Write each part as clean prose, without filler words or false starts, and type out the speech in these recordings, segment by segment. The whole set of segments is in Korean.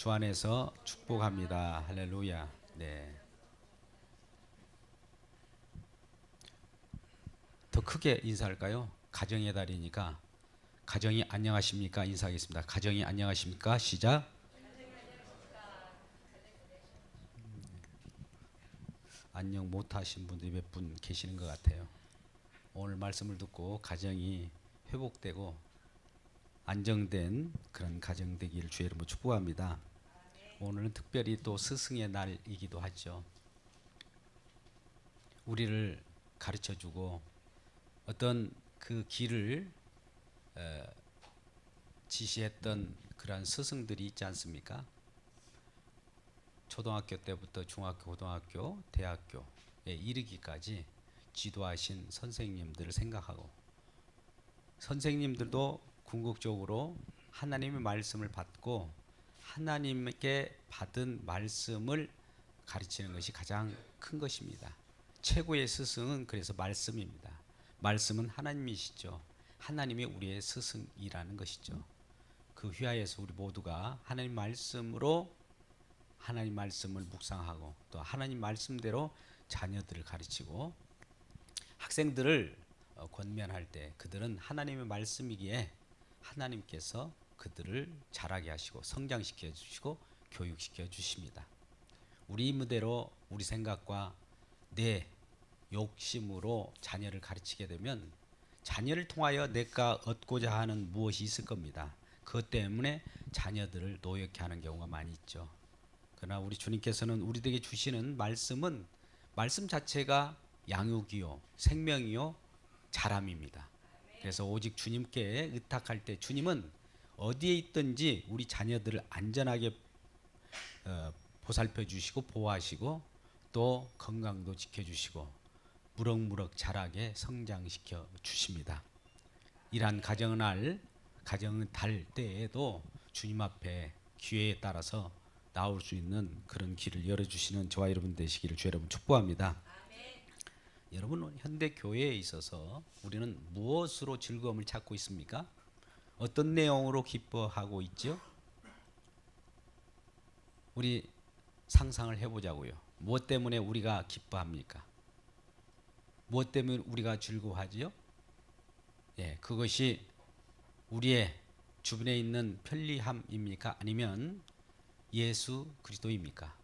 주 안에서 축복합니다. 할렐루야. 네. 더 크게 인사할까요? 가정의 달이니까 가정이 안녕하십니까? 인사하겠습니다. 가정이 안녕하십니까? 시작. 안녕 못하신 분들이 몇 분 계시는 것 같아요. 오늘 말씀을 듣고 가정이 회복되고 안정된 그런 가정 되기를 주의 이름으로 축복합니다. 오늘은 특별히 또 스승의 날이기도 하죠. 우리를 가르쳐주고 어떤 그 길을 지시했던 그러한 스승들이 있지 않습니까? 초등학교 때부터 중학교, 고등학교, 대학교에 이르기까지 지도하신 선생님들을 생각하고 선생님들도 궁극적으로 하나님의 말씀을 받고 하나님께 받은 말씀을 가르치는 것이 가장 큰 것입니다. 최고의 스승은 그래서 말씀입니다. 말씀은 하나님이시죠. 하나님이 우리의 스승이라는 것이죠. 그 휘하에서 우리 모두가 하나님 말씀으로 하나님 말씀을 묵상하고 또 하나님 말씀대로 자녀들을 가르치고 학생들을 권면할 때 그들은 하나님의 말씀이기에 하나님께서 그들을 자라게 하시고 성장시켜 주시고 교육시켜 주십니다. 우리 임무대로 우리 생각과 내 욕심으로 자녀를 가르치게 되면 자녀를 통하여 내가 얻고자 하는 무엇이 있을 겁니다. 그것 때문에 자녀들을 노엽게 하는 경우가 많이 있죠. 그러나 우리 주님께서는 우리에게 주시는 말씀은 말씀 자체가 양육이요 생명이요 자람입니다. 그래서 오직 주님께 의탁할 때 주님은 어디에 있든지 우리 자녀들을 안전하게 보살펴 주시고 보호하시고 또 건강도 지켜주시고 무럭무럭 자라게 성장시켜 주십니다. 이러한 가정날 때에도 주님 앞에 기회에 따라서 나올 수 있는 그런 길을 열어주시는 저와 여러분 되시기를 주 여러분 축복합니다. 여러분 현대 교회에 있어서 우리는 무엇으로 즐거움을 찾고 있습니까? 어떤 내용으로 기뻐하고 있죠? 우리 상상을 해보자고요. 무엇 때문에 우리가 기뻐합니까? 무엇 때문에 우리가 즐거워하지요? 예, 그것이 우리의 주변에 있는 편리함입니까? 아니면 예수 그리스도입니까?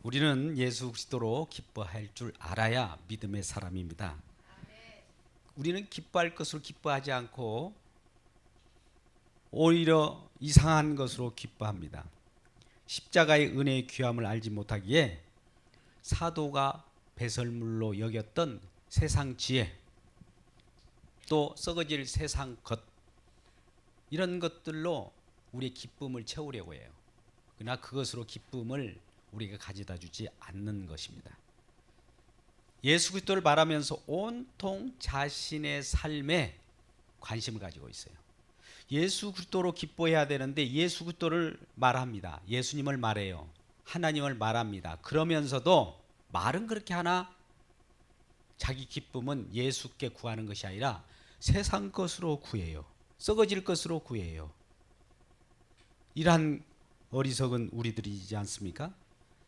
우리는 예수 그리스도로 기뻐할 줄 알아야 믿음의 사람입니다. 우리는 기뻐할 것으로 기뻐하지 않고 오히려 이상한 것으로 기뻐합니다. 십자가의 은혜의 귀함을 알지 못하기에 사도가 배설물로 여겼던 세상 지혜 또 썩어질 세상 것 이런 것들로 우리의 기쁨을 채우려고 해요. 그러나 그것으로 기쁨을 우리가 가져다 주지 않는 것입니다. 예수 그리스도를 말하면서 온통 자신의 삶에 관심을 가지고 있어요. 예수 그리스도로 기뻐해야 되는데 예수 그리스도를 말합니다. 예수님을 말해요. 하나님을 말합니다. 그러면서도 말은 그렇게 하나 자기 기쁨은 예수께 구하는 것이 아니라 세상 것으로 구해요. 썩어질 것으로 구해요. 이러한 어리석은 우리들이지 않습니까?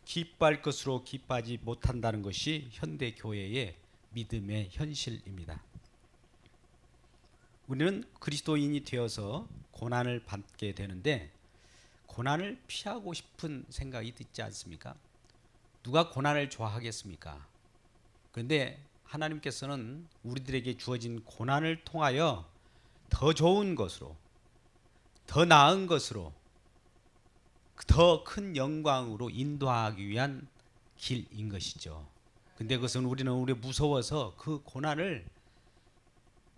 기뻐할 것으로 기뻐하지 못한다는 것이 현대 교회의 믿음의 현실입니다. 우리는 그리스도인이 되어서 고난을 받게 되는데 고난을 피하고 싶은 생각이 있지 않습니까? 누가 고난을 좋아하겠습니까? 그런데 하나님께서는 우리들에게 주어진 고난을 통하여 더 좋은 것으로 더 나은 것으로 더 큰 영광으로 인도하기 위한 길인 것이죠. 근데 그것은 우리는 무서워서 그 고난을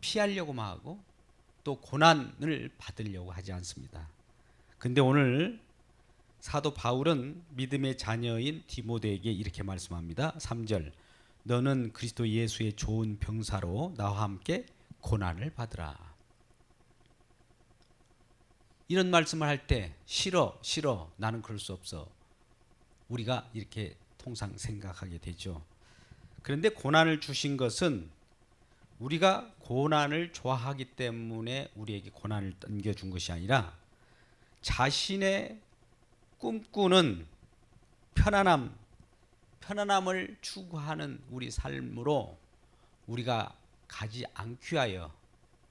피하려고만 하고 또 고난을 받으려고 하지 않습니다. 근데 오늘 사도 바울은 믿음의 자녀인 디모데에게 이렇게 말씀합니다. 3절 너는 그리스도 예수의 좋은 병사로 나와 함께 고난을 받으라. 이런 말씀을 할 때 싫어 나는 그럴 수 없어 우리가 이렇게 통상 생각하게 되죠. 그런데 고난을 주신 것은 우리가 고난을 좋아하기 때문에 우리에게 고난을 던겨준 것이 아니라 자신의 꿈꾸는 편안함을 추구하는 우리 삶으로 우리가 가지 않기 위하여,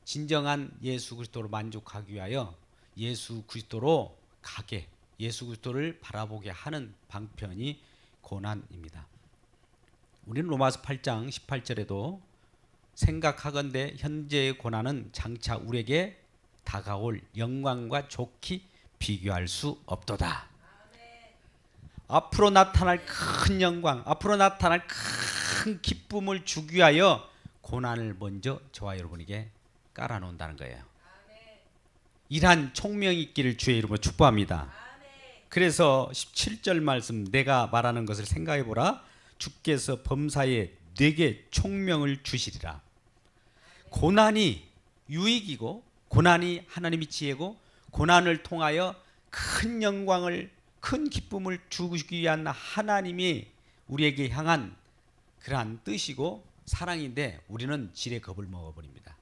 진정한 예수 그리스도로 만족하기 위하여 예수 그리스도로 가게, 예수 그리스도를 바라보게 하는 방편이 고난입니다. 우리는 로마서 8장 18절에도 생각하건대 현재의 고난은 장차 우리에게 다가올 영광과 좋게 비교할 수 없도다. 앞으로 나타날 큰 영광, 앞으로 나타날 큰 기쁨을 주기 위하여 고난을 먼저 저와 여러분에게 깔아놓는다는 거예요. 이러한 총명이 있기를 주의 이름으로 축복합니다. 그래서 17절 말씀, 내가 말하는 것을 생각해 보라. 주께서 범사에 내게 총명을 주시리라. 고난이 유익이고, 고난이 하나님의 지혜고, 고난을 통하여 큰 영광을, 큰 기쁨을 주기 위한 하나님이 우리에게 향한 그러한 뜻이고 사랑인데, 우리는 지레 겁을 먹어버립니다.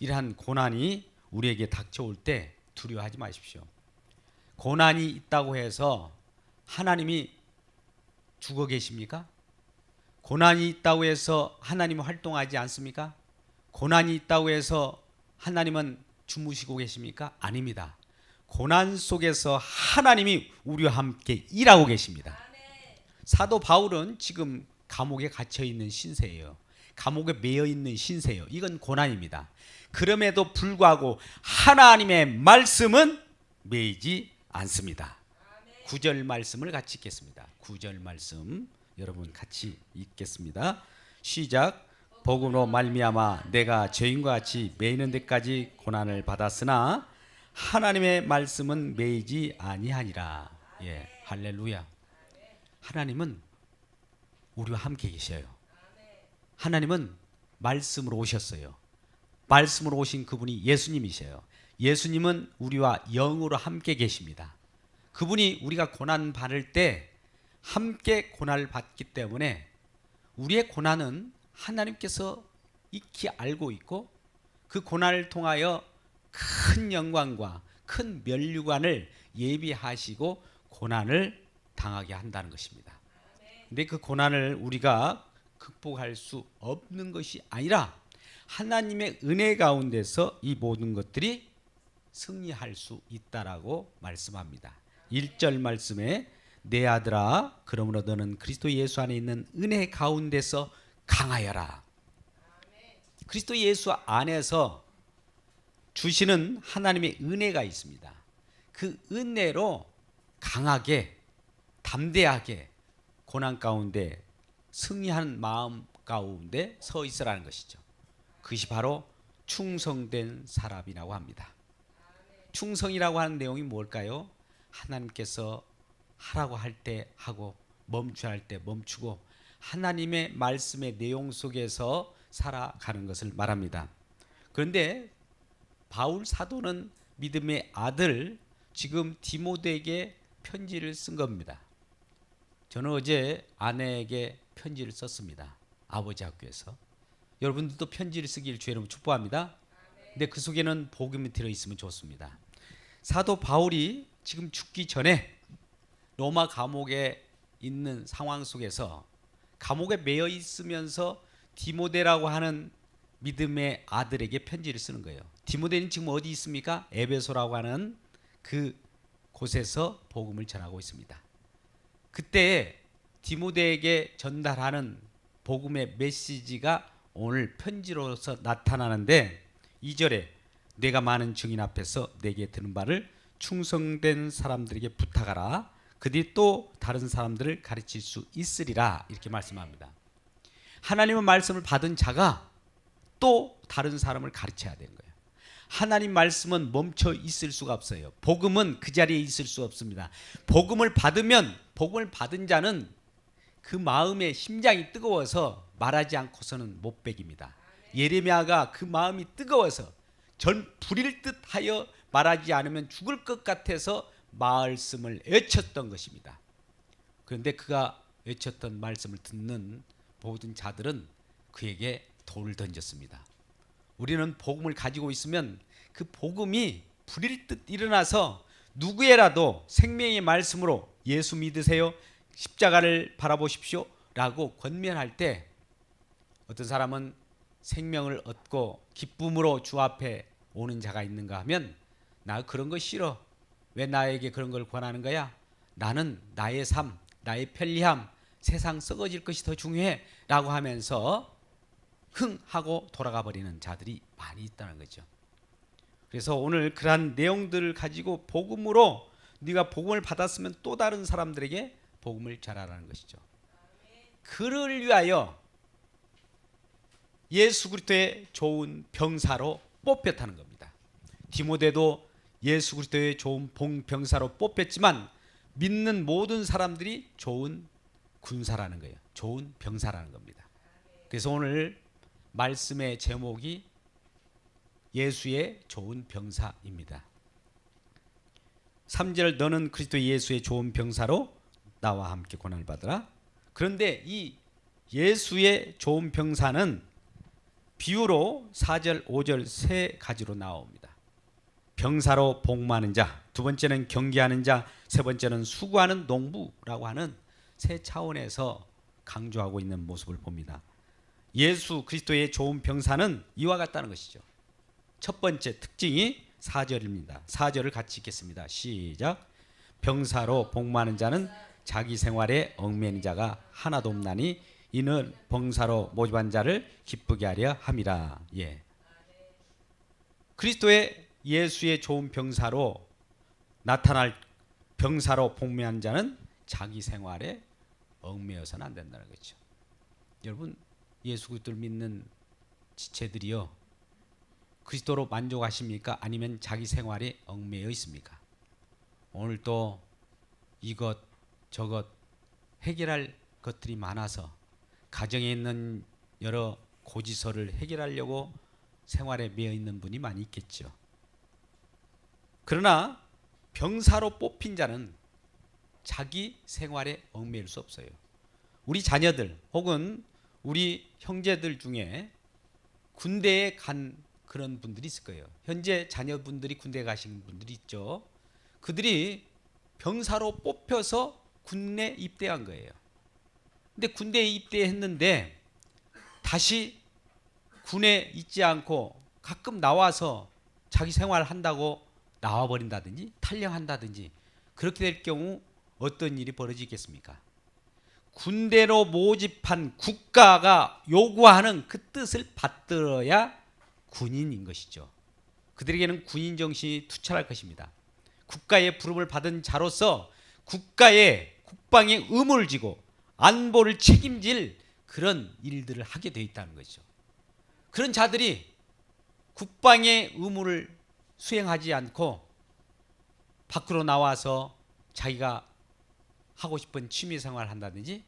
이러한 고난이 우리에게 닥쳐올 때 두려워하지 마십시오. 고난이 있다고 해서 하나님이 죽어 계십니까? 고난이 있다고 해서 하나님은 활동하지 않습니까? 고난이 있다고 해서 하나님은 주무시고 계십니까? 아닙니다. 고난 속에서 하나님이 우리와 함께 일하고 계십니다. 사도 바울은 지금 감옥에 갇혀 있는 신세예요. 감옥에 매여 있는 신세예요. 이건 고난입니다. 그럼에도 불구하고 하나님의 말씀은 매이지 않습니다. 9절 말씀을 같이 읽겠습니다. 9절 말씀 여러분 같이 읽겠습니다. 시작. 복음으로 말미암아 내가 죄인과 같이 매이는 데까지 고난을 받았으나 하나님의 말씀은 매이지 아니하니라. 예, 할렐루야. 하나님은 우리와 함께 계셔요. 하나님은 말씀으로 오셨어요. 말씀으로 오신 그분이 예수님이셔요. 예수님은 우리와 영으로 함께 계십니다. 그분이 우리가 고난 받을 때 함께 고난을 받기 때문에 우리의 고난은 하나님께서 익히 알고 있고, 그 고난을 통하여 큰 영광과 큰 면류관을 예비하시고 고난을 당하게 한다는 것입니다. 근데 그 고난을 우리가 극복할 수 없는 것이 아니라 하나님의 은혜 가운데서 이 모든 것들이 승리할 수 있다라고 말씀합니다. 1절 말씀에 내 아들아 그러므로 너는 그리스도 예수 안에 있는 은혜 가운데서 강하여라. 그리스도 예수 안에서 주시는 하나님의 은혜가 있습니다. 그 은혜로 강하게 담대하게 고난 가운데 승리하는 마음 가운데 서 있으라는 것이죠. 그것이 바로 충성된 사람이라고 합니다. 충성이라고 하는 내용이 뭘까요? 하나님께서 하라고 할 때 하고 멈추라 할 때 멈추고 하나님의 말씀의 내용 속에서 살아가는 것을 말합니다. 그런데 바울 사도는 믿음의 아들 지금 디모데에게 편지를 쓴 겁니다. 저는 어제 아내에게 편지를 썼습니다. 아버지 학교에서. 여러분들도 편지를 쓰길 주의 이름으로 축복합니다. 근데 그 속에는 복음이 들어있으면 좋습니다. 사도 바울이 지금 죽기 전에 로마 감옥에 있는 상황 속에서 감옥에 매여 있으면서 디모데라고 하는 믿음의 아들에게 편지를 쓰는 거예요. 디모데는 지금 어디 있습니까? 에베소라고 하는 그 곳에서 복음을 전하고 있습니다. 그때 디모데에게 전달하는 복음의 메시지가 오늘 편지로서 나타나는데 2절에 내가 많은 증인 앞에서 내게 들은 바를 충성된 사람들에게 부탁하라. 그들이 또 다른 사람들을 가르칠 수 있으리라. 이렇게 말씀합니다. 하나님의 말씀을 받은 자가 또 다른 사람을 가르쳐야 되는 거예요. 하나님 말씀은 멈춰 있을 수가 없어요. 복음은 그 자리에 있을 수 없습니다. 복음을 받으면, 복음을 받은 자는 그 마음의 심장이 뜨거워서 말하지 않고서는 못 beg입니다. 예레미야가 그 마음이 뜨거워서 전 불일 듯 하여 말하지 않으면 죽을 것 같아서 말씀을 외쳤던 것입니다. 그런데 그가 외쳤던 말씀을 듣는 모든 자들은 그에게 돌을 던졌습니다. 우리는 복음을 가지고 있으면 그 복음이 불일 듯 일어나서 누구에라도 생명의 말씀으로 예수 믿으세요, 십자가를 바라보십시오 라고 권면할 때 어떤 사람은 생명을 얻고 기쁨으로 주 앞에 오는 자가 있는가 하면 나 그런 거 싫어. 왜 나에게 그런 걸 권하는 거야? 나는 나의 삶, 나의 편리함, 세상 썩어질 것이 더 중요해 라고 하면서 흥 하고 돌아가 버리는 자들이 많이 있다는 거죠. 그래서 오늘 그러한 내용들을 가지고 복음으로 네가 복음을 받았으면 또 다른 사람들에게 복음을 전하라는 것이죠. 그를 위하여 예수 그리스도의 좋은 병사로 뽑혔다는 겁니다. 디모데도 예수 그리스도의 좋은 병사로 뽑혔지만 믿는 모든 사람들이 좋은 군사라는 거예요. 좋은 병사라는 겁니다. 그래서 오늘 말씀의 제목이 예수의 좋은 병사입니다. 3절 너는 그리스도 예수의 좋은 병사로 나와 함께 고난을 받으라. 그런데 이 예수의 좋은 병사는 비유로 4절 5절 세 가지로 나옵니다. 병사로 복무하는 자, 두 번째는 경계하는 자, 세 번째는 수고하는 농부라고 하는 세 차원에서 강조하고 있는 모습을 봅니다. 예수 그리스도의 좋은 병사는 이와 같다는 것이죠. 첫 번째 특징이 4절입니다. 4절을 같이 읽겠습니다. 시작. 병사로 복무하는 자는 자기 생활에 얽매이는 자가 하나도 없나니 이는 병사로 모집한 자를 기쁘게 하려 함이라. 예. 그리스도의 예수의 좋은 병사로 나타날 병사로 복무한 자는 자기 생활에 얽매여서는 안 된다는 거죠. 여러분 예수 그리스도를 믿는 지체들이요 그리스도로 만족하십니까? 아니면 자기 생활에 얽매여 있습니까? 오늘 또 이것 저것 해결할 것들이 많아서 가정에 있는 여러 고지서를 해결하려고 생활에 매여 있는 분이 많이 있겠죠. 그러나 병사로 뽑힌 자는 자기 생활에 얽매일 수 없어요. 우리 자녀들 혹은 우리 형제들 중에 군대에 간 그런 분들이 있을 거예요. 현재 자녀분들이 군대에 가신 분들이 있죠. 그들이 병사로 뽑혀서 군에 입대한 거예요. 근데 군대에 입대했는데 다시 군에 있지 않고 가끔 나와서 자기 생활을 한다고 나와버린다든지 탈영한다든지 그렇게 될 경우 어떤 일이 벌어지겠습니까? 군대로 모집한 국가가 요구하는 그 뜻을 받들어야 군인인 것이죠. 그들에게는 군인 정신이 투철할 것입니다. 국가의 부름을 받은 자로서 국가의 국방의 의무를 지고 안보를 책임질 그런 일들을 하게 되어 있다는 거죠. 그런 자들이 국방의 의무를 수행하지 않고 밖으로 나와서 자기가 하고 싶은 취미생활을 한다든지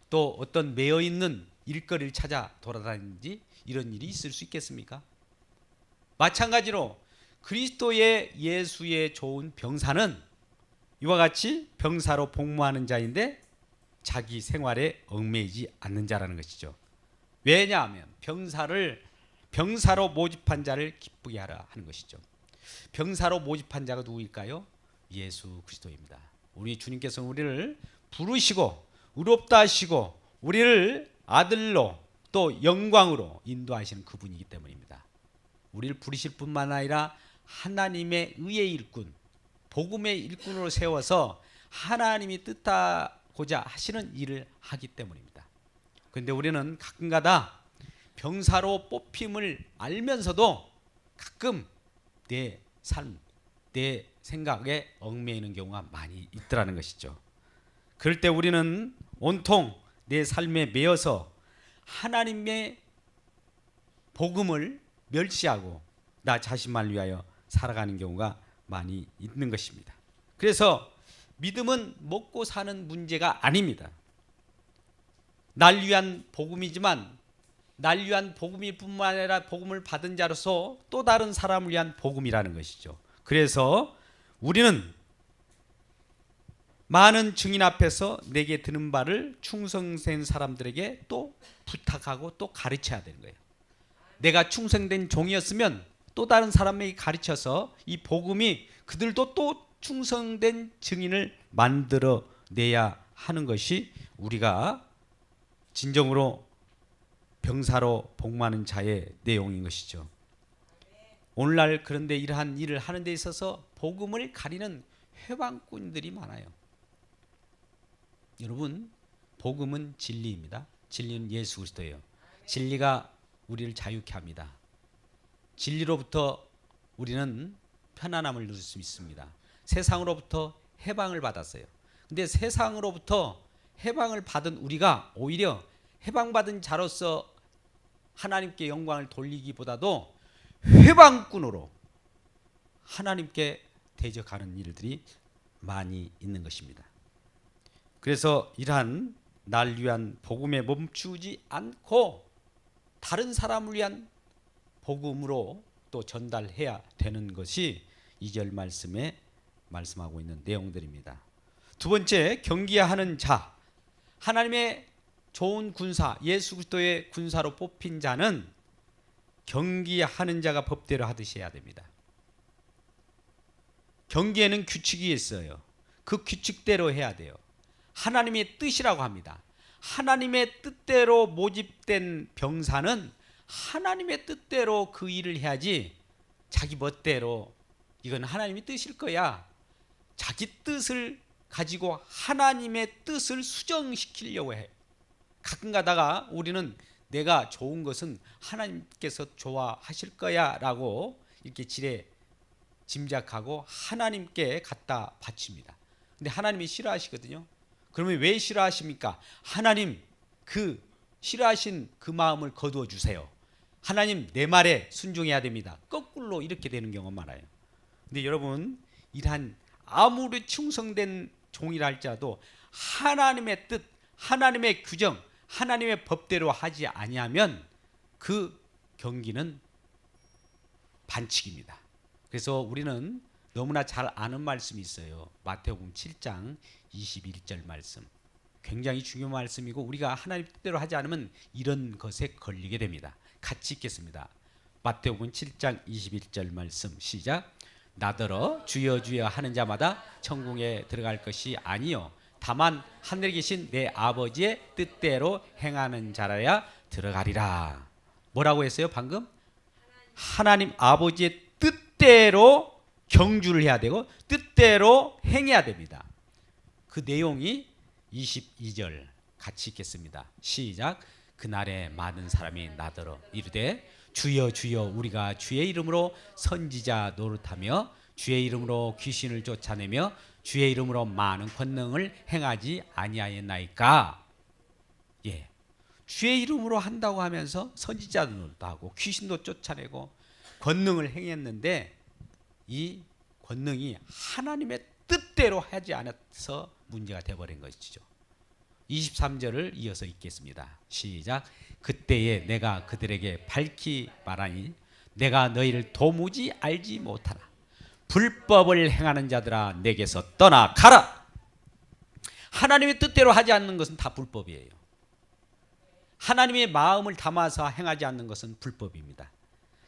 또 어떤 매여있는 일거리를 찾아 돌아다니는지 이런 일이 있을 수 있겠습니까? 마찬가지로 그리스도의 예수의 좋은 병사는 이와 같이 병사로 복무하는 자인데 자기 생활에 얽매이지 않는 자라는 것이죠. 왜냐하면 병사로 모집한 자를 기쁘게 하라 하는 것이죠. 병사로 모집한 자가 누구일까요? 예수 그리스도입니다. 우리 주님께서는 우리를 부르시고 의롭다 하시고 우리를 아들로 또 영광으로 인도하시는 그분이기 때문입니다. 우리를 부르실 뿐만 아니라 하나님의 의의 일꾼, 복음의 일꾼으로 세워서 하나님이 뜻하고자 하시는 일을 하기 때문입니다. 그런데 우리는 가끔가다 병사로 뽑힘을 알면서도 가끔 내 삶, 내 생각에 얽매이는 경우가 많이 있더라는 것이죠. 그럴 때 우리는 온통 내 삶에 매여서 하나님의 복음을 멸시하고 나 자신만 위하여 살아가는 경우가 많이 있는 것입니다. 그래서 믿음은 먹고 사는 문제가 아닙니다. 날 위한 복음이지만 날 위한 복음일 뿐만 아니라 복음을 받은 자로서 또 다른 사람을 위한 복음이라는 것이죠. 그래서 우리는 많은 증인 앞에서 내게 드는 바를 충성된 사람들에게 또 부탁하고 또 가르쳐야 되는 거예요. 내가 충성된 종이었으면 또 다른 사람에게 가르쳐서 이 복음이 그들도 또 충성된 증인을 만들어내야 하는 것이 우리가 진정으로 병사로 복무하는 자의 내용인 것이죠. 오늘날 그런데 이러한 일을 하는 데 있어서 복음을 가리는 회방꾼들이 많아요. 여러분, 복음은 진리입니다. 진리는 예수 그리스도예요. 진리가 우리를 자유케 합니다. 진리로부터 우리는 편안함을 누릴 수 있습니다. 세상으로부터 해방을 받았어요. 근데 세상으로부터 해방을 받은 우리가 오히려 해방받은 자로서 하나님께 영광을 돌리기보다도 회방꾼으로 하나님께 대적하는 일들이 많이 있는 것입니다. 그래서 이러한 날 위한 복음에 멈추지 않고 다른 사람을 위한 복음으로 또 전달해야 되는 것이 2절 말씀에 말씀하고 있는 내용들입니다. 두 번째, 경계하는 자. 하나님의 좋은 군사, 예수 그리스도의 군사로 뽑힌 자는 경계하는 자가 법대로 하듯이 해야 됩니다. 경계에는 규칙이 있어요. 그 규칙대로 해야 돼요. 하나님의 뜻이라고 합니다. 하나님의 뜻대로 모집된 병사는 하나님의 뜻대로 그 일을 해야지 자기 멋대로 이건 하나님의 뜻일 거야. 자기 뜻을 가지고 하나님의 뜻을 수정시키려고 해. 가끔 가다가 우리는 내가 좋은 것은 하나님께서 좋아하실 거야 라고 이렇게 짐작하고 하나님께 갖다 바칩니다. 근데 하나님이 싫어하시거든요. 그러면 왜 싫어하십니까? 하나님 그 싫어하신 그 마음을 거두어 주세요. 하나님 내 말에 순종해야 됩니다. 거꾸로 이렇게 되는 경우가 많아요. 근데 여러분, 이러한 아무리 충성된 종이라 할지라도 하나님의 뜻, 하나님의 규정, 하나님의 법대로 하지 아니하면 그 경기는 반칙입니다. 그래서 우리는 너무나 잘 아는 말씀이 있어요. 마태복음 7장 21절 말씀. 굉장히 중요한 말씀이고 우리가 하나님 뜻대로 하지 않으면 이런 것에 걸리게 됩니다. 같이 읽겠습니다. 마태복음 7장 21절 말씀 시작. 나더러 주여 주여 하는 자마다 천국에 들어갈 것이 아니요 다만 하늘에 계신 내 아버지의 뜻대로 행하는 자라야 들어가리라. 뭐라고 했어요 방금? 하나님 아버지의 뜻대로 경주를 해야 되고 뜻대로 행해야 됩니다. 그 내용이 22절 같이 읽겠습니다. 시작. 그날에 많은 사람이 나더러 이르되 주여 주여 우리가 주의 이름으로 선지자 노릇하며 주의 이름으로 귀신을 쫓아내며 주의 이름으로 많은 권능을 행하지 아니하였나이까. 예, 주의 이름으로 한다고 하면서 선지자 노릇도 하고 귀신도 쫓아내고 권능을 행했는데 이 권능이 하나님의 뜻대로 하지 않아서 문제가 되어버린 것이죠. 23절을 이어서 읽겠습니다. 시작. 그때에 내가 그들에게 밝히 말하니 내가 너희를 도무지 알지 못하나 불법을 행하는 자들아 내게서 떠나가라. 하나님의 뜻대로 하지 않는 것은 다 불법이에요. 하나님의 마음을 담아서 행하지 않는 것은 불법입니다.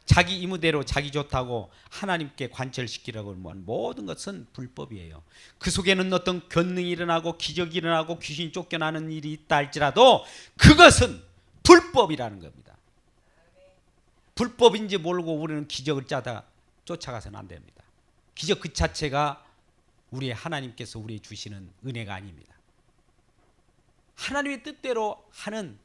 자기 이무대로 자기 좋다고 하나님께 관철시키려고 하는 모든 것은 불법이에요. 그 속에는 어떤 권능이 일어나고 기적이 일어나고 귀신이 쫓겨나는 일이 있다 할지라도 그것은 불법이라는 겁니다. 불법인지 모르고 우리는 기적을 짜다 쫓아가서는 안 됩니다. 기적 그 자체가 우리의 하나님께서 우리에게 주시는 은혜가 아닙니다. 하나님의 뜻대로 하는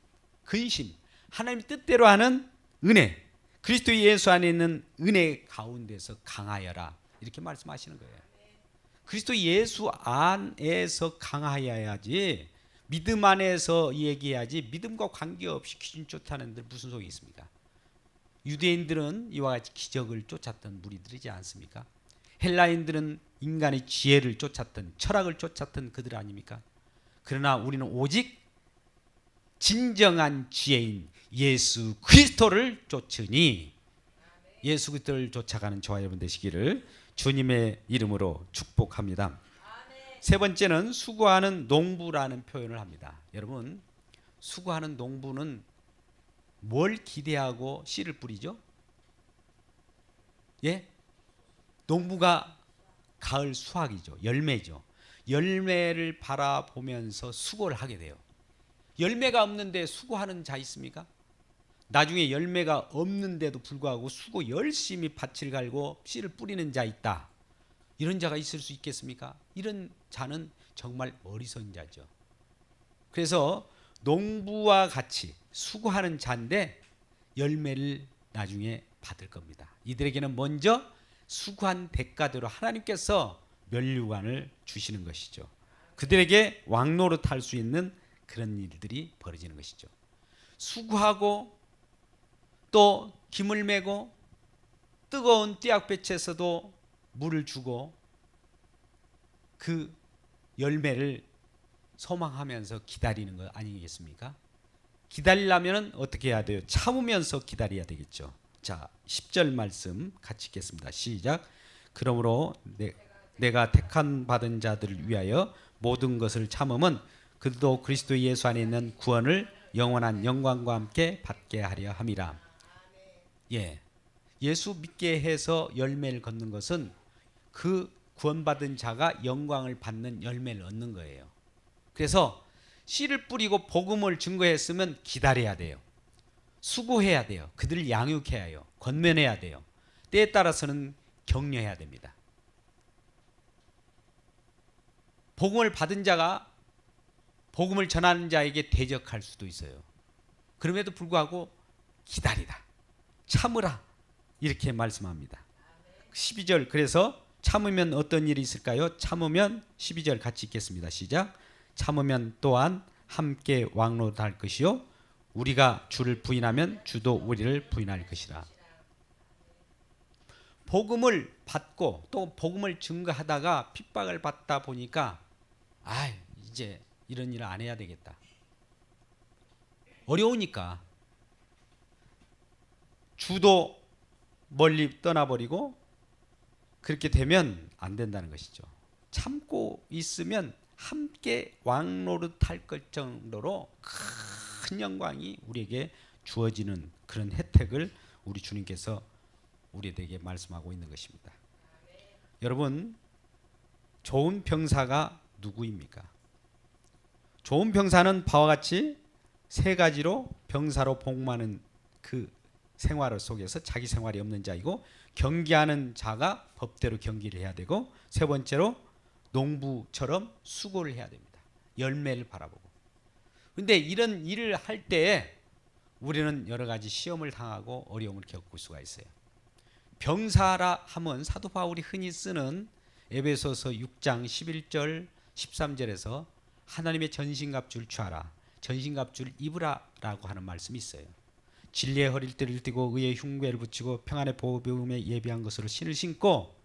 근심, 하나님의 뜻대로 하는 은혜, 그리스도 예수 안에 있는 은혜 가운데서 강하여라 이렇게 말씀하시는 거예요. 그리스도 예수 안에서 강하여야지 믿음 안에서 얘기해야지 믿음과 관계없이 귀신 쫓아내는 데 무슨 소용이 있습니까? 유대인들은 이와 같이 기적을 쫓았던 무리들이지 않습니까? 헬라인들은 인간의 지혜를 쫓았던 철학을 쫓았던 그들 아닙니까? 그러나 우리는 오직 진정한 지혜인 예수 그리스도를 쫓으니 예수 그리스도를 쫓아가는 저와 여러분 되시기를 주님의 이름으로 축복합니다. 세 번째는 수고하는 농부라는 표현을 합니다. 여러분, 수고하는 농부는 뭘 기대하고 씨를 뿌리죠? 예? 농부가 가을 수확이죠. 열매죠. 열매를 바라보면서 수고를 하게 돼요. 열매가 없는데 수고하는 자 있습니까? 나중에 열매가 없는데도 불구하고 수고 열심히 밭을 갈고 씨를 뿌리는 자 있다. 이런 자가 있을 수 있겠습니까? 이런 자는 정말 어리석은 자죠. 그래서 농부와 같이 수고하는 자인데 열매를 나중에 받을 겁니다. 이들에게는 먼저 수고한 대가대로 하나님께서 면류관을 주시는 것이죠. 그들에게 왕노릇할 수 있는 그런 일들이 벌어지는 것이죠. 수고하고 또 김을 메고 뜨거운 띠약볕에서도 물을 주고 그 열매를 소망하면서 기다리는 것 아니겠습니까? 기다리려면 어떻게 해야 돼요? 참으면서 기다려야 되겠죠. 자, 10절 말씀 같이 읽겠습니다. 시작. 그러므로 내가 택한 받은 자들을 위하여 모든 것을 참음은 그도 그리스도 예수 안에 있는 구원을 영원한 영광과 함께 받게 하려 함이라. 예, 예수 믿게 해서 열매를 걷는 것은 그 구원받은 자가 영광을 받는 열매를 얻는 거예요. 그래서 씨를 뿌리고 복음을 증거했으면 기다려야 돼요. 수고해야 돼요. 그들을 양육해야 해요. 권면해야 돼요. 때에 따라서는 격려해야 됩니다. 복음을 받은 자가 복음을 전하는 자에게 대적할 수도 있어요. 그럼에도 불구하고 기다리라, 참으라 이렇게 말씀합니다. 12절 그래서 참으면 어떤 일이 있을까요? 참으면 12절 같이 읽겠습니다. 시작. 참으면 또한 함께 왕노릇할 것이요 우리가 주를 부인하면 주도 우리를 부인할 것이라. 복음을 받고 또 복음을 증거하다가 핍박을 받다 보니까 이제 이런 일을 안 해야 되겠다. 어려우니까 주도 멀리 떠나버리고 그렇게 되면 안 된다는 것이죠. 참고 있으면 함께 왕노릇할 것 정도로 큰 영광이 우리에게 주어지는 그런 혜택을 우리 주님께서 우리에게 말씀하고 있는 것입니다. 여러분, 좋은 병사가 누구입니까? 좋은 병사는 바와 같이 세 가지로 병사로 복무하는 그 생활 속에서 자기 생활이 없는 자이고, 경기하는 자가 법대로 경기를 해야 되고, 세 번째로 농부처럼 수고를 해야 됩니다. 열매를 바라보고. 그런데 이런 일을 할 때에 우리는 여러 가지 시험을 당하고 어려움을 겪을 수가 있어요. 병사라 하면 사도 바울이 흔히 쓰는 에베소서 6장 11절 13절에서 하나님의 전신갑주를 취하라, 전신갑주를 입으라라고 하는 말씀이 있어요. 진리의 허리띠를 띠고 의의 흉배를 붙이고 평안의 보배음에 예비한 것으로 신을 신고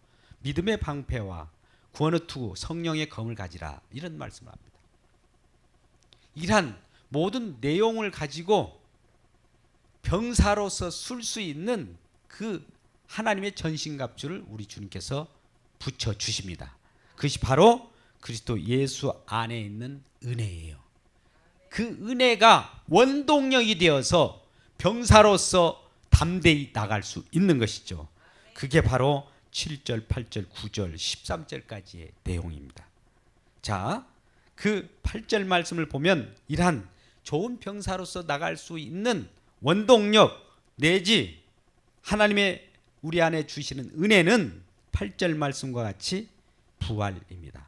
믿음의 방패와 구원의 투구 성령의 검을 가지라, 이런 말씀을 합니다. 이러한 모든 내용을 가지고 병사로서 쓸 수 있는 그 하나님의 전신갑주를 우리 주님께서 붙여주십니다. 그것이 바로 그리스도 예수 안에 있는 은혜예요. 그 은혜가 원동력이 되어서 병사로서 담대히 나갈 수 있는 것이죠. 그게 바로 7절, 8절, 9절, 13절까지의 내용입니다. 자, 그 8절 말씀을 보면 이러한 좋은 병사로서 나갈 수 있는 원동력 내지 하나님의 우리 안에 주시는 은혜는 8절 말씀과 같이 부활입니다.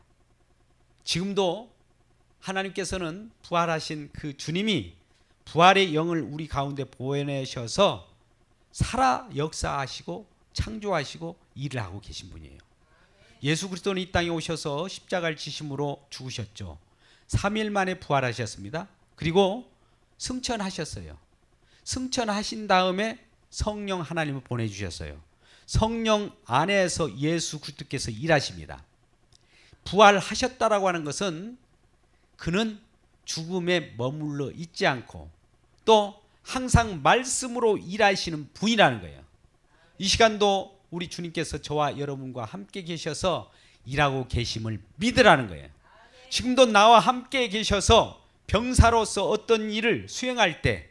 지금도 하나님께서는 부활하신 그 주님이 부활의 영을 우리 가운데 보내셔서 살아 역사하시고 창조하시고 일을 하고 계신 분이에요. 예수 그리스도는 이 땅에 오셔서 십자가를 지심으로 죽으셨죠. 3일 만에 부활하셨습니다. 그리고 승천하셨어요. 승천하신 다음에 성령 하나님을 보내주셨어요. 성령 안에서 예수 그리스도께서 일하십니다. 부활하셨다라고 하는 것은 그는 죽음에 머물러 있지 않고 또 항상 말씀으로 일하시는 분이라는 거예요. 이 시간도 우리 주님께서 저와 여러분과 함께 계셔서 일하고 계심을 믿으라는 거예요. 지금도 나와 함께 계셔서 병사로서 어떤 일을 수행할 때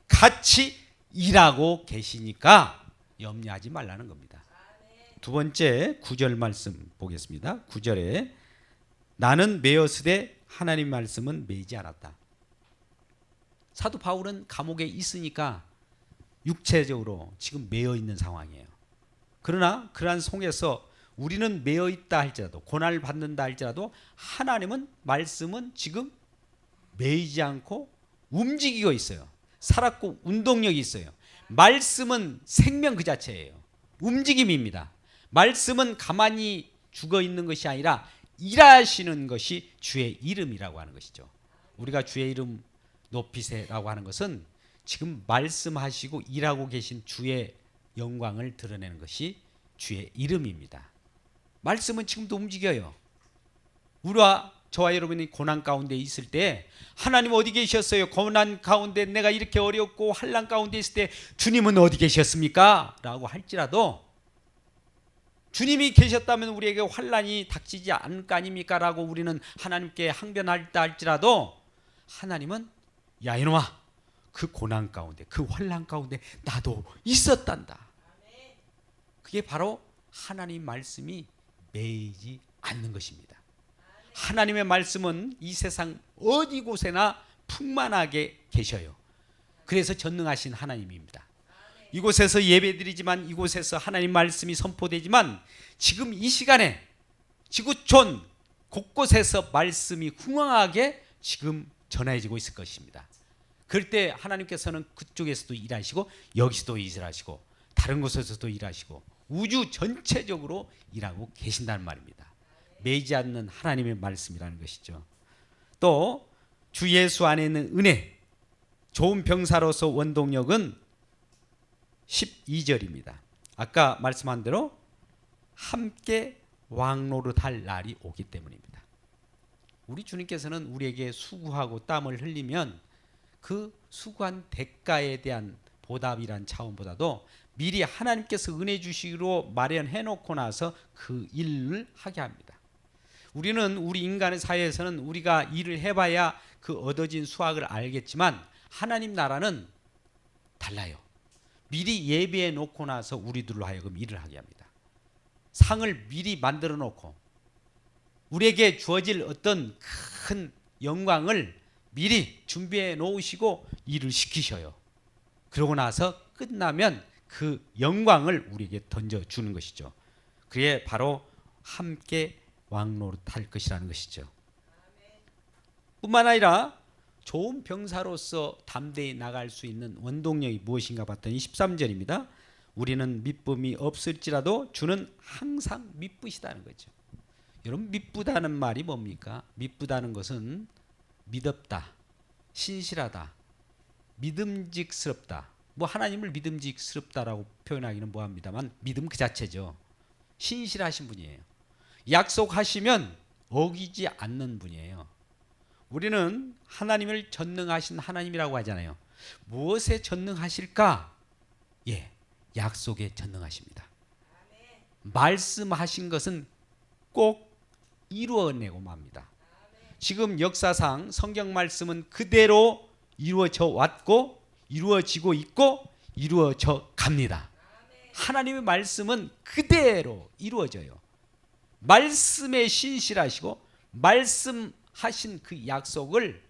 같이 일하고 계시니까 염려하지 말라는 겁니다. 두 번째 9절 말씀 보겠습니다. 9절에 나는 매었으되 하나님 말씀은 매이지 않았다. 사도 바울은 감옥에 있으니까 육체적으로 지금 매여 있는 상황이에요. 그러나 그러한 속에서 우리는 매여 있다 할지라도, 고난을 받는다 할지라도 하나님은 말씀은 지금 매이지 않고 움직이고 있어요. 살았고 운동력이 있어요. 말씀은 생명 그 자체예요. 움직임입니다. 말씀은 가만히 죽어 있는 것이 아니라 일하시는 것이 주의 이름이라고 하는 것이죠. 우리가 주의 이름 높이세라고 하는 것은 지금 말씀하시고 일하고 계신 주의 영광을 드러내는 것이 주의 이름입니다. 말씀은 지금도 움직여요. 우리와 저와 여러분이 고난 가운데 있을 때 하나님 어디 계셨어요? 고난 가운데 내가 이렇게 어렵고 환난 가운데 있을 때 주님은 어디 계셨습니까? 라고 할지라도 주님이 계셨다면 우리에게 환난이 닥치지 않을 거 아닙니까? 라고 우리는 하나님께 항변할다 할지라도 하나님은 야 이놈아 그 고난 가운데 그 환난 가운데 나도 있었단다. 그게 바로 하나님 말씀이 매이지 않는 것입니다. 하나님의 말씀은 이 세상 어디 곳에나 풍만하게 계셔요. 그래서 전능하신 하나님입니다. 이곳에서 예배드리지만 이곳에서 하나님 말씀이 선포되지만 지금 이 시간에 지구촌 곳곳에서 말씀이 흥황하게 지금 전해지고 있을 것입니다. 그럴 때 하나님께서는 그쪽에서도 일하시고 여기서도 일하시고 다른 곳에서도 일하시고 우주 전체적으로 일하고 계신다는 말입니다. 매이지 않는 하나님의 말씀이라는 것이죠. 또 주 예수 안에 있는 은혜, 좋은 병사로서 원동력은 12절입니다. 아까 말씀한 대로 함께 왕노릇할 날이 오기 때문입니다. 우리 주님께서는 우리에게 수고하고 땀을 흘리면 그 수고한 대가에 대한 보답이란 차원보다도 미리 하나님께서 은혜 주시기로 마련해 놓고 나서 그 일을 하게 합니다. 우리는 우리 인간의 사회에서는 우리가 일을 해봐야 그 얻어진 수확을 알겠지만 하나님 나라는 달라요. 미리 예비해 놓고 나서 우리들로 하여금 일을 하게 합니다. 상을 미리 만들어 놓고 우리에게 주어질 어떤 큰 영광을 미리 준비해 놓으시고 일을 시키셔요. 그러고 나서 끝나면 그 영광을 우리에게 던져주는 것이죠. 그게 바로 함께 왕노릇할 것이라는 것이죠. 뿐만 아니라 좋은 병사로서 담대히 나갈 수 있는 원동력이 무엇인가 봤더니 13절입니다. 우리는 미쁨이 없을지라도 주는 항상 미쁘시다는 거죠. 여러분 미쁘다는 말이 뭡니까? 미쁘다는 것은 믿었다, 신실하다, 믿음직스럽다. 뭐 하나님을 믿음직스럽다라고 표현하기는 뭐합니다만 믿음 그 자체죠. 신실하신 분이에요. 약속하시면 어기지 않는 분이에요. 우리는 하나님을 전능하신 하나님이라고 하잖아요. 무엇에 전능하실까? 예, 약속에 전능하십니다. 말씀하신 것은 꼭 이루어내고 맙니다. 지금 역사상 성경 말씀은 그대로 이루어져 왔고 이루어지고 있고 이루어져 갑니다. 하나님의 말씀은 그대로 이루어져요. 말씀에 신실하시고 말씀하신 그 약속을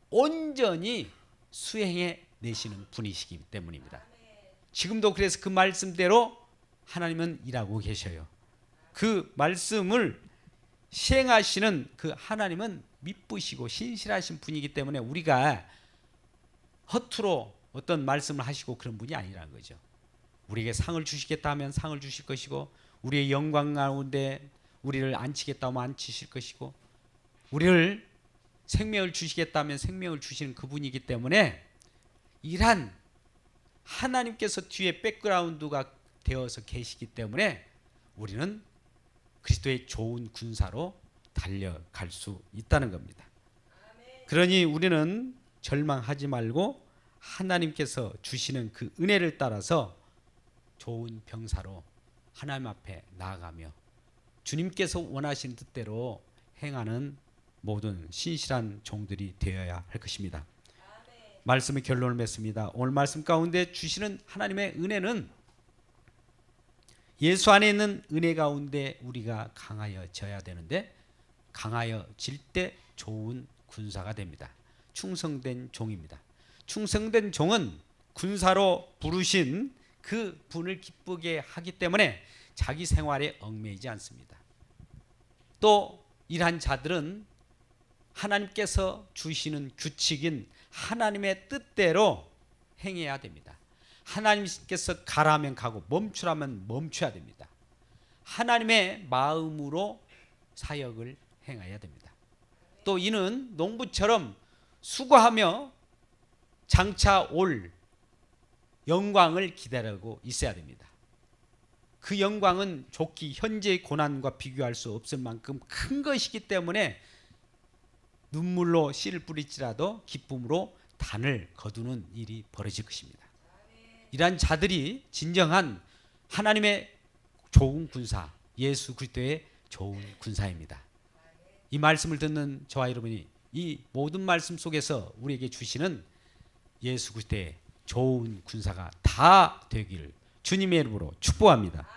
온전히 수행해 내시는 분이시기 때문입니다. 지금도 그래서 그 말씀대로 하나님은 일하고 계셔요. 그 말씀을 시행하시는 그 하나님은 미쁘시고 신실하신 분이기 때문에 우리가 허투루 어떤 말씀을 하시고 그런 분이 아니라는 거죠. 우리에게 상을 주시겠다 하면 상을 주실 것이고 우리의 영광 가운데 우리를 앉히겠다 하면 앉히실 것이고 우리를 생명을 주시겠다 하면 생명을 주시는 그분이기 때문에 이러한 하나님께서 뒤에 백그라운드가 되어서 계시기 때문에 우리는 그리스도의 좋은 군사로 달려갈 수 있다는 겁니다. 그러니 우리는 절망하지 말고 하나님께서 주시는 그 은혜를 따라서 좋은 병사로 하나님 앞에 나아가며 주님께서 원하신 뜻대로 행하는 모든 신실한 종들이 되어야 할 것입니다. 말씀의 결론을 맺습니다. 오늘 말씀 가운데 주시는 하나님의 은혜는 예수 안에 있는 은혜 가운데 우리가 강하여져야 되는데 강하여질 때 좋은 군사가 됩니다. 충성된 종입니다. 충성된 종은 군사로 부르신 그 분을 기쁘게 하기 때문에 자기 생활에 얽매이지 않습니다. 또 이러한 자들은 하나님께서 주시는 규칙인 하나님의 뜻대로 행해야 됩니다. 하나님께서 가라면 가고 멈추라면 멈춰야 됩니다. 하나님의 마음으로 사역을 행해야 됩니다. 또 이는 농부처럼 수고하며 장차 올 영광을 기다리고 있어야 됩니다. 그 영광은 좋기 현재의 고난과 비교할 수 없을 만큼 큰 것이기 때문에 눈물로 씨를 뿌릴지라도 기쁨으로 단을 거두는 일이 벌어질 것입니다. 이러한 자들이 진정한 하나님의 좋은 군사, 예수 그리스도의 좋은 군사입니다. 이 말씀을 듣는 저와 여러분이 이 모든 말씀 속에서 우리에게 주시는 예수 그리스도의 좋은 군사가 다 되기를 주님의 이름으로 축복합니다.